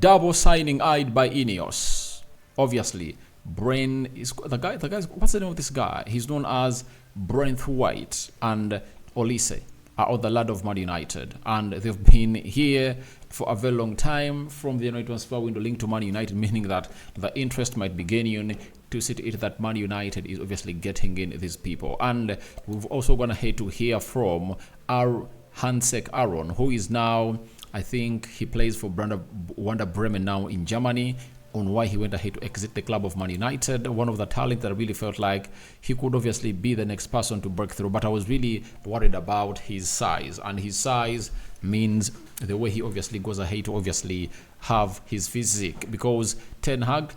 Double signing eyed by INEOS. Obviously, Brain is the guy's what's the name of this guy? He's known as Branthwaite, and Olise are on the ladder of Man United, and they've been here for a very long time from the January transfer window linked to Man United, meaning that the interest might be gaining to see to it that Man United is obviously getting in these people. And we've also gone ahead to hear from our Hansen-Aarøen, who is now, I think he plays for Werder Bremen now in Germany, on why he went ahead to exit the club of Man United. One of the talent that I really felt like he could obviously be the next person to break through, but I was really worried about his size, and his size means the way he obviously goes ahead to obviously have his physique, because Ten Hag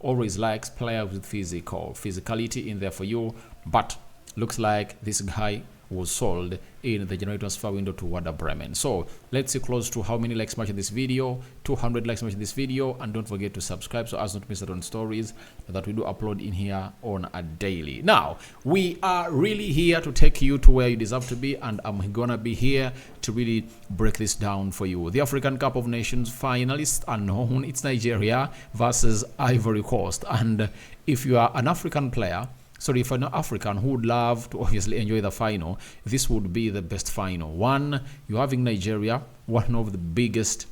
always likes players with physicality in there for you, but looks like this guy was sold in the January transfer window to Werder Bremen. So let's see close to how many likes much in this video. 200 likes much in this video, and don't forget to subscribe so as not to miss out on stories that we do upload in here on a daily. Now we are really here to take you to where you deserve to be, and I'm gonna be here to really break this down for you. The African Cup of Nations finalists are known. It's Nigeria versus Ivory Coast, and if you are an African player, if you're not African who would love to obviously enjoy the final, this would be the best final. One, you're having Nigeria, one of the biggest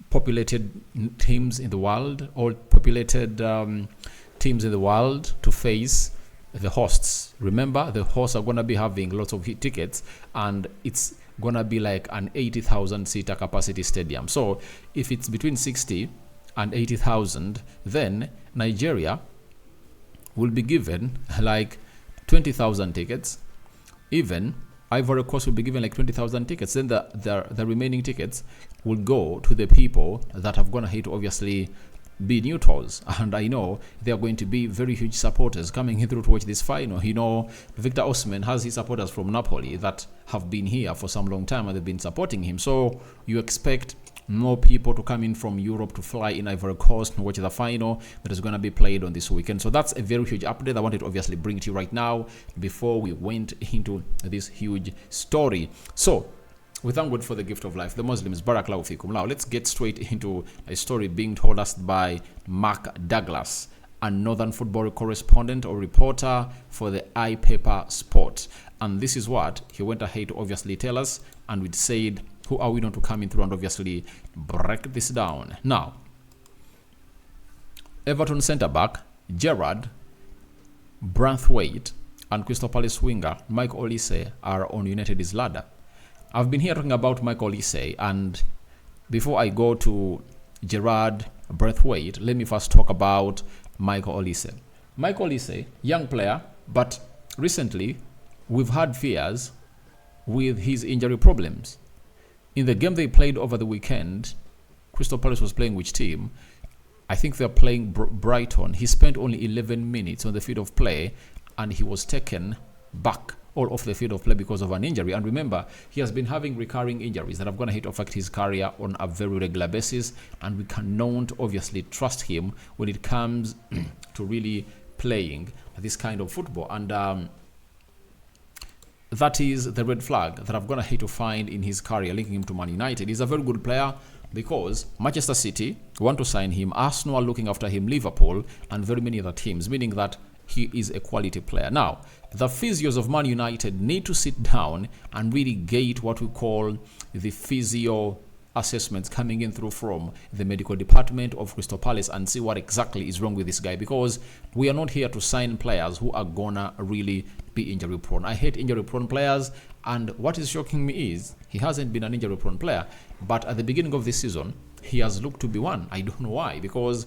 populated teams in the world, or populated teams in the world, to face the hosts. Remember, the hosts are going to be having lots of tickets, and it's going to be like an 80,000 seater capacity stadium. So if it's between 60 and 80,000, then Nigeria will be given like 20,000 tickets. Even Ivory Coast will be given like 20,000 tickets. Then the remaining tickets will go to the people that have gone ahead to obviously be neutrals. And I know they are going to be very huge supporters coming in through to watch this final. You know, Victor Osimhen has his supporters from Napoli that have been here for some long time, and they've been supporting him. So you expect more people to come in from Europe to fly in Ivory Coast and watch the final that is going to be played on this weekend. So that's a very huge update I wanted to obviously bring to you right now before we went into this huge story. So we thank God for the gift of life. The Muslims, Barakallahu fikum. Now let's get straight into a story being told us by Mark Douglas, a Northern football correspondent or reporter for the iPaper Sport. And this is what he went ahead to obviously tell us, and we said, who are we not to come in through and obviously break this down. Now, Everton centre-back Jarrad Branthwaite and Crystal Palace winger Mike Olise are on United's ladder. I've been here talking about Mike Olise, and before I go to Jarrad Branthwaite, let me first talk about Mike Olise. Mike Olise, young player, but recently we've had fears with his injury problems. In the game they played over the weekend, Crystal Palace was playing which team? I think they're playing Brighton. He spent only 11 minutes on the field of play, and he was taken back all off the field of play because of an injury. And remember, he has been having recurring injuries that have gone ahead to affect his career on a very regular basis, and we cannot obviously trust him when it comes to really playing this kind of football. And that is the red flag that I've gone ahead to find in his career, linking him to Man United. He's a very good player because Manchester City want to sign him, Arsenal are looking after him, Liverpool, and very many other teams, meaning that he is a quality player. Now, the physios of Man United need to sit down and really gauge what we call the physio assessments coming in through from the medical department of Crystal Palace and see what exactly is wrong with this guy, because we are not here to sign players who are gonna really be injury prone. I hate injury prone players, and what is shocking me is he hasn't been an injury prone player, but at the beginning of this season he has looked to be one. I don't know why, because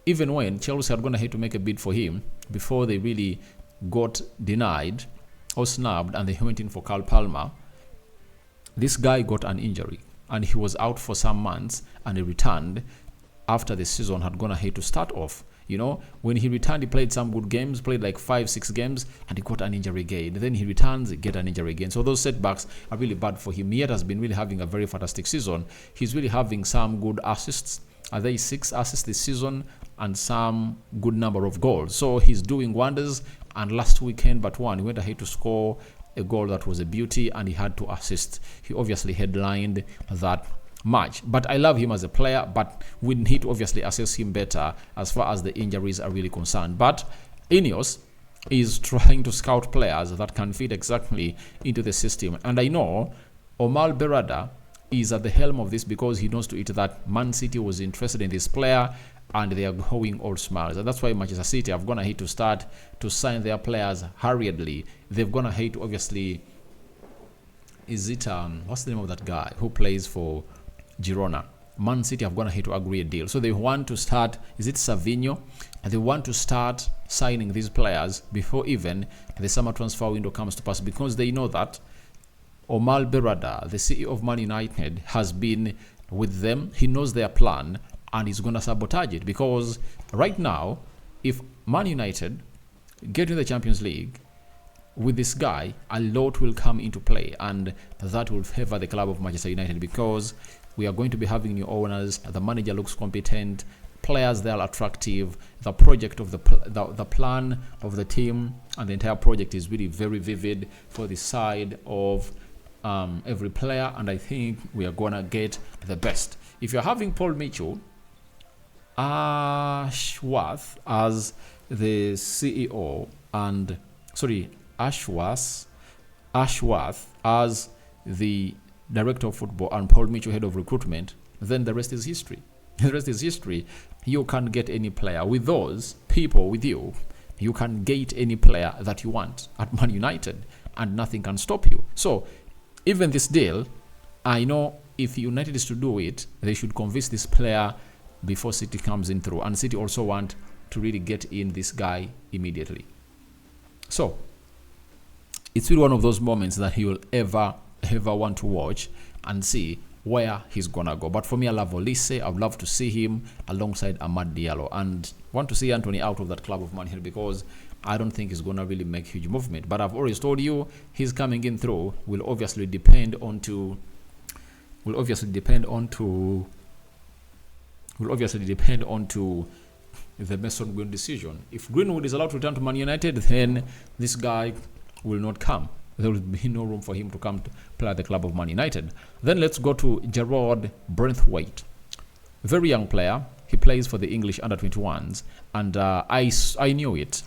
even when Chelsea had gone ahead to make a bid for him before they really got denied or snubbed and they went in for Carl Palmer, this guy got an injury and he was out for some months, and he returned after the season had gone ahead to start off. You know, when he returned, he played some good games, played like 5-6 games, and he got an injury again. Then he returns, get an injury again. So those setbacks are really bad for him. He has been really having a very fantastic season. He's really having some good assists. Are they 6 assists this season and some good number of goals? So he's doing wonders. And last weekend, but one, he went ahead to score a goal that was a beauty, and he had to assist. He obviously headlined that much. But I love him as a player, but we need to obviously assess him better as far as the injuries are really concerned. But INEOS is trying to scout players that can fit exactly into the system. And I know Omar Berrada is at the helm of this because he knows to it that Man City was interested in this player and they are going all smiles. And that's why Manchester City have gone ahead to start to sign their players hurriedly. They've gone ahead to obviously, is it, what's the name of that guy who plays for Girona? Man City have gone ahead to agree a deal. So they want to start, is it Savinho? And they want to start signing these players before even the summer transfer window comes to pass, because they know that Omar Berrada, the CEO of Man United, has been with them. He knows their plan and he's going to sabotage it, because right now, if Man United get in the Champions League with this guy, a lot will come into play, and that will favor the club of Manchester United, because we are going to be having new owners. The manager looks competent. Players, they are attractive. The project of the plan of the team and the entire project is really very vivid for the side of every player, and I think we are gonna get the best. If you're having Paul Mitchell, Ashworth as the CEO, and Ashworth as the director of football, and Paul Mitchell head of recruitment, then the rest is history. The rest is history. You can get any player. With those people with you, you can get any player that you want at Man United, and nothing can stop you. So even this deal, I know if United is to do it, they should convince this player before City comes in through. And City also want to really get in this guy immediately. So it's really one of those moments that he will ever want to watch and see where he's gonna go. But for me, I love Olise. I would love to see him alongside Amad Diallo, and want to see Anthony out of that club of Man Hill, because I don't think he's gonna really make huge movement. But I've always told you, he's coming in through will obviously depend on to the Mason Greenwood decision. If Greenwood is allowed to return to Man United, then this guy will not come. There will be no room for him to come to play at the club of Man United. Then let's go to Jarrad Branthwaite. Very young player. He plays for the English under-21s. And I knew it.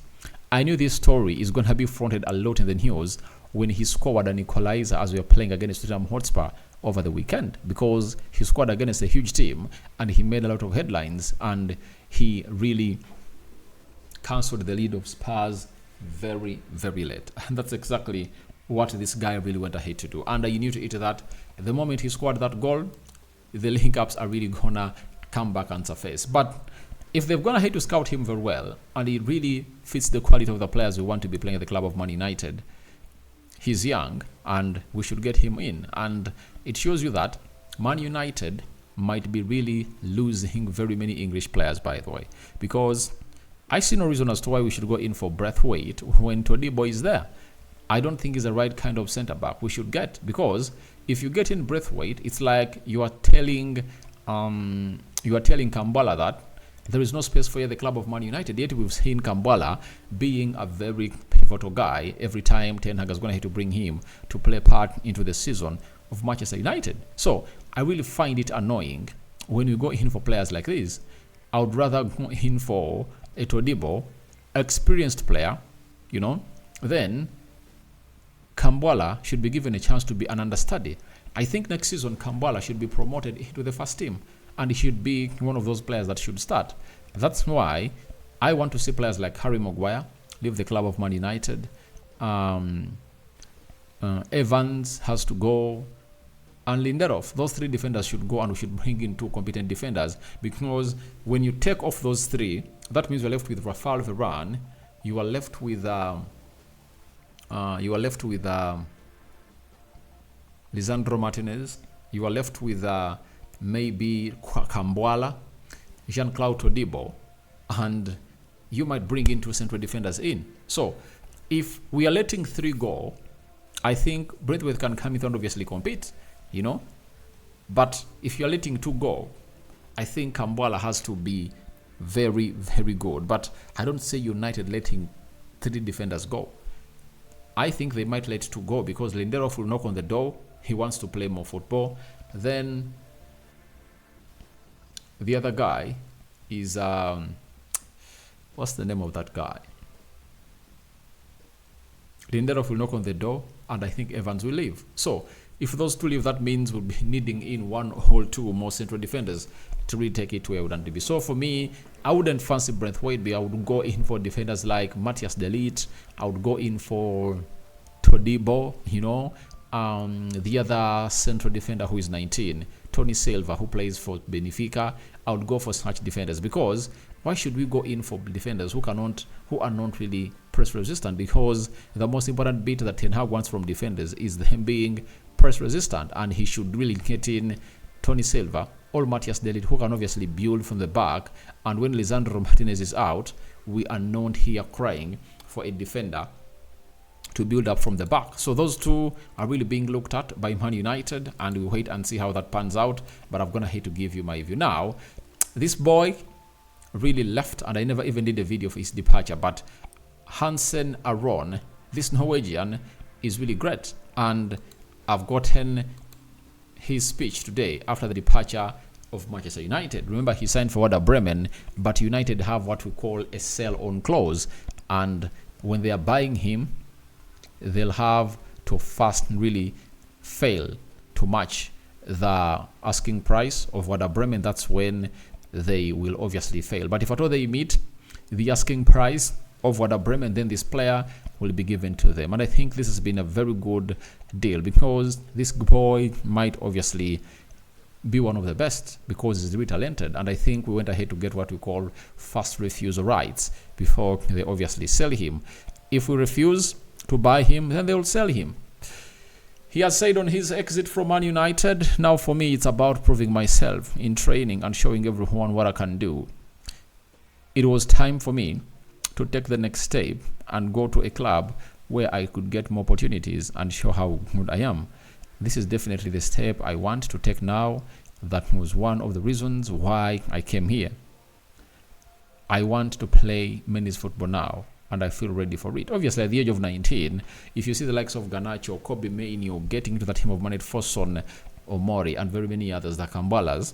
I knew this story is going to be fronted a lot in the news when he scored an equalizer as we were playing against Tottenham Hotspur over the weekend, because he scored against a huge team and he made a lot of headlines, and he really cancelled the lead of Spurs very, very late. And that's exactly what this guy really went ahead to do. And I knew to it that the moment he scored that goal, the link-ups are really gonna come back and surface. But if they've gone ahead to scout him very well, and he really fits the quality of the players we want to be playing at the club of Man United, he's young and we should get him in. And it shows you that Man United might be really losing very many English players, by the way, because I see no reason as to why we should go in for Braithwaite when Todibo is there. I don't think he's the right kind of centre back we should get, because if you get in Braithwaite, it's like you are telling Kambala that there is no space for you at the club of Man United. Yet we've seen Kambala being a very pivotal guy every time Ten Hag is going to have to bring him to play part into the season of Manchester United. So I really find it annoying when we go in for players like this. I would rather go in for a Todibo, experienced player, then Kambala should be given a chance to be an understudy. I think next season Kambala should be promoted into the first team, and he should be one of those players that should start. That's why I want to see players like Harry Maguire leave the club of Man United. Evans has to go, and Lindelof. Those three defenders should go, and we should bring in two competent defenders, because when you take off those three, that means you're left with Rafael Varane. You are left with Lisandro Martinez. You are left with maybe Kambwala, Jean-Claude Todibo, and you might bring in two central defenders in. So if we are letting three go, I think Braithwaite can come in and obviously compete, But if you're letting two go, I think Kambwala has to be very, very good. But I don't see United letting three defenders go. I think they might let two go because Lindelof will knock on the door. He wants to play more football. Then the other guy is what's the name of that guy? Lindelof will knock on the door, and I think Evans will leave. So if those two leave, that means we'll be needing in one or two more central defenders to really take it to where we want to be. So for me, I wouldn't fancy Branthwaite, but I would go in for defenders like Matthias de Ligt. I would go in for Todibo, you know, the other central defender who is 19, Tony Silva, who plays for Benfica. I would go for such defenders, because why should we go in for defenders who are not really press resistant? Because the most important bit that Ten Hag wants from defenders is them being press resistant, and he should really get in Tony Silva or Matthias de Ligt, who can obviously build from the back. And when Lisandro Martinez is out, we are not here crying for a defender to build up from the back. So those two are really being looked at by Man United, and we'll wait and see how that pans out. But I'm gonna hate to give you my view now. This boy really left, and I never even did a video for his departure, but Hansen-Aarøen, this Norwegian, is really great, and I've gotten his speech today after the departure of Manchester United. Remember, he signed for Werder Bremen, but United have what we call a sell-on clause, and when they are buying him, they'll have to first really fail to match the asking price of Werder Bremen. That's when they will obviously fail. But if at all they meet the asking price of Werder Bremen, then this player will be given to them. And I think this has been a very good deal, because this boy might obviously be one of the best, because he's really talented. And I think we went ahead to get what we call first refusal rights before they obviously sell him. If we refuse to buy him, then they will sell him. He has said on his exit from Man United, now for me it's about proving myself in training and showing everyone what I can do. It was time for me to take the next step and go to a club where I could get more opportunities and show how good I am. This is definitely the step I want to take now. That was one of the reasons why I came here. I want to play men's football now, and I feel ready for it. Obviously, at the age of 19, if you see the likes of Garnacho, Kobe Mainoo getting into the team of Manet Foson, Omori, and very many others, the Kambalas,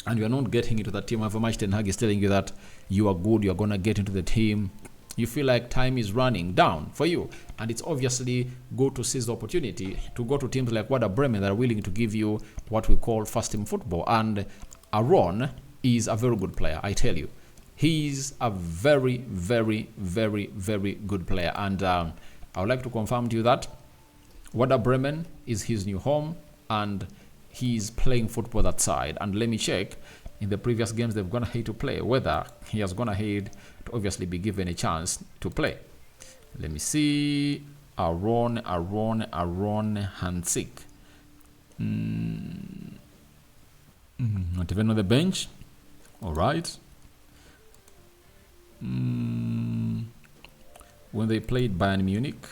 and you are not getting into the team, however much Ten Hag is telling you that you are good, you are going to get into the team, you feel like time is running down for you. And it's obviously good to seize the opportunity to go to teams like Werder Bremen that are willing to give you what we call first team football. And Aarøen is a very good player, I tell you. He's a very, very, very, very good player. And I would like to confirm to you that Werder Bremen is his new home, and he's playing football that side. And let me check, in the previous games they've gone ahead to play, whether he has gone ahead to obviously be given a chance to play. Let me see. Aarøen Hansik. Not even on the bench. All right. When they played Bayern Munich,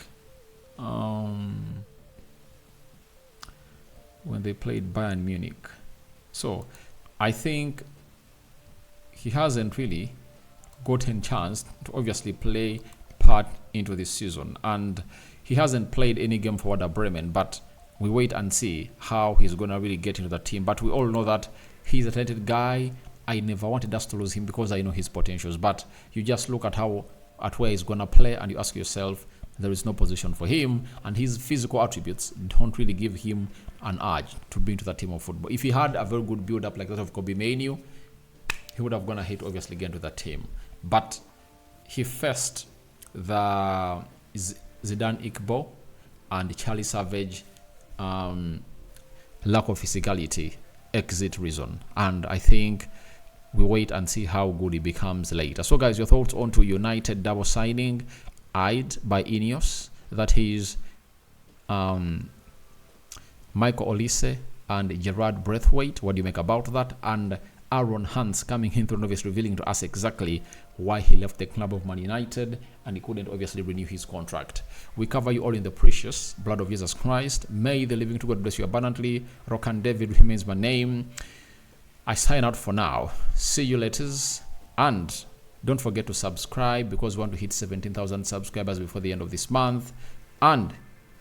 so I think he hasn't really gotten chance to obviously play part into this season, and he hasn't played any game for Werder Bremen, but we wait and see how he's gonna really get into the team. But we all know that he's a talented guy. I never wanted us to lose him because I know his potentials, but you just look at where he's gonna play, and you ask yourself, there is no position for him, and his physical attributes don't really give him an urge to bring to the team of football. If he had a very good build-up like that of Kobe Mainoo, he would have gone ahead to obviously get into the team. But he faced the Zidane Iqbal and Charlie Savage lack of physicality exit reason, and I think we wait and see how good he becomes later. So guys, your thoughts on to United double signing eyed by INEOS, that is Michael Olise and Jarrad Branthwaite. What do you make about that? And Aaron Hans coming in through novice, revealing to us exactly why he left the club of Man United and he couldn't obviously renew his contract. We cover you all in the precious blood of Jesus Christ. May the living to God bless you abundantly. Rock and David remains my name. I sign out for now. See you later, and don't forget to subscribe, because we want to hit 17,000 subscribers before the end of this month. And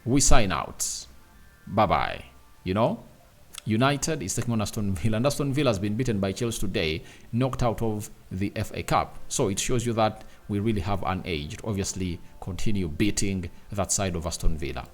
we sign out. Bye bye. You know, United is taking on Aston Villa, and Aston Villa has been beaten by Chelsea today, knocked out of the FA Cup. So it shows you that we really have unaged. Obviously, continue beating that side of Aston Villa.